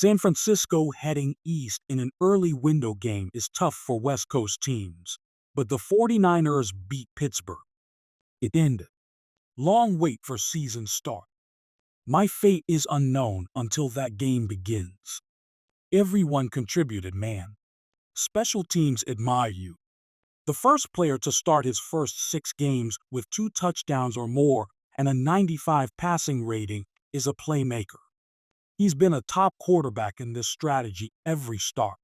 San Francisco heading east in an early window game is tough for West Coast teams, but the 49ers beat Pittsburgh. It ended. Long wait for season start. My fate is unknown until that game begins. Everyone contributed, man. Special teams admire you. The first player to start his first 6 games with 2 touchdowns or more and a 95 passing rating is a playmaker. He's been a top quarterback in this strategy every start.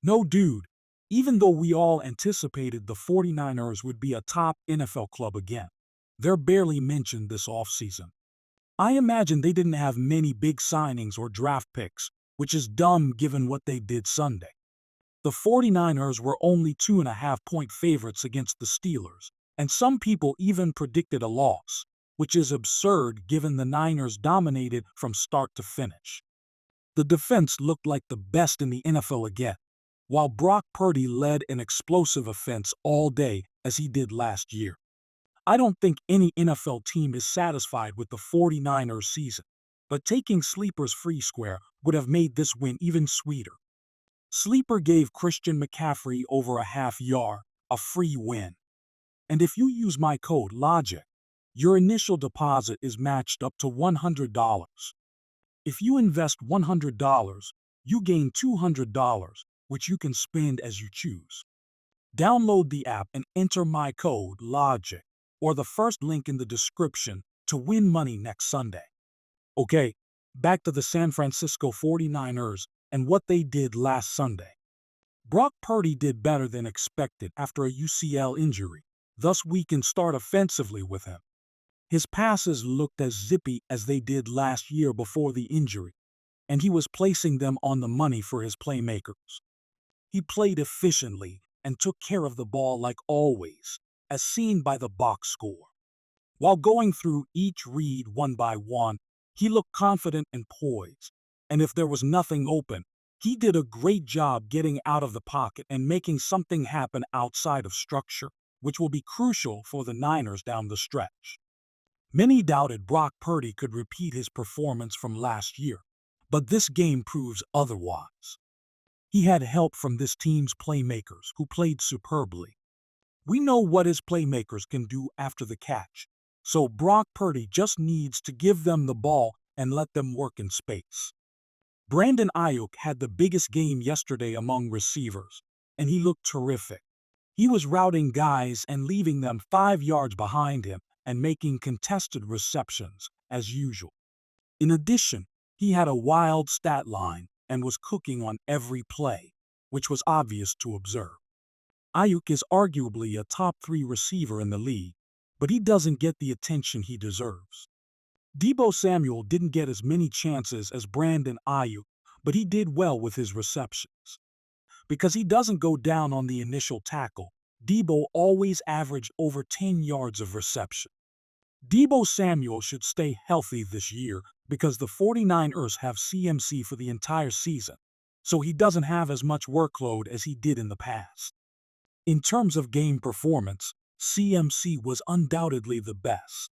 No, dude, even though we all anticipated the 49ers would be a top NFL club again, they're barely mentioned this offseason. I imagine they didn't have many big signings or draft picks, which is dumb given what they did Sunday. The 49ers were only 2.5-point favorites against the Steelers, and some people even predicted a loss, which is absurd given the Niners dominated from start to finish. The defense looked like the best in the NFL again, while Brock Purdy led an explosive offense all day as he did last year. I don't think any NFL team is satisfied with the 49ers season, but taking Sleeper's free square would have made this win even sweeter. Sleeper gave Christian McCaffrey over a half yard, a free win. And if you use my code LOGIC, your initial deposit is matched up to $100. If you invest $100, you gain $200, which you can spend as you choose. Download the app and enter my code LOGIC or the first link in the description to win money next Sunday. Okay, back to the San Francisco 49ers and what they did last Sunday. Brock Purdy did better than expected after a UCL injury, thus we can start offensively with him. His passes looked as zippy as they did last year before the injury, and he was placing them on the money for his playmakers. He played efficiently and took care of the ball like always, as seen by the box score. While going through each read one by one, he looked confident and poised, and if there was nothing open, he did a great job getting out of the pocket and making something happen outside of structure, which will be crucial for the Niners down the stretch. Many doubted Brock Purdy could repeat his performance from last year, but this game proves otherwise. He had help from this team's playmakers who played superbly. We know what his playmakers can do after the catch, so Brock Purdy just needs to give them the ball and let them work in space. Brandon Ayuk had the biggest game yesterday among receivers, and he looked terrific. He was routing guys and leaving them 5 yards behind him and making contested receptions, as usual. In addition, he had a wild stat line and was cooking on every play, which was obvious to observe. Ayuk is arguably a top 3 receiver in the league, but he doesn't get the attention he deserves. Deebo Samuel didn't get as many chances as Brandon Ayuk, but he did well with his receptions. Because he doesn't go down on the initial tackle, Deebo always averaged over 10 yards of reception. Deebo Samuel should stay healthy this year because the 49ers have CMC for the entire season, so he doesn't have as much workload as he did in the past. In terms of game performance, CMC was undoubtedly the best.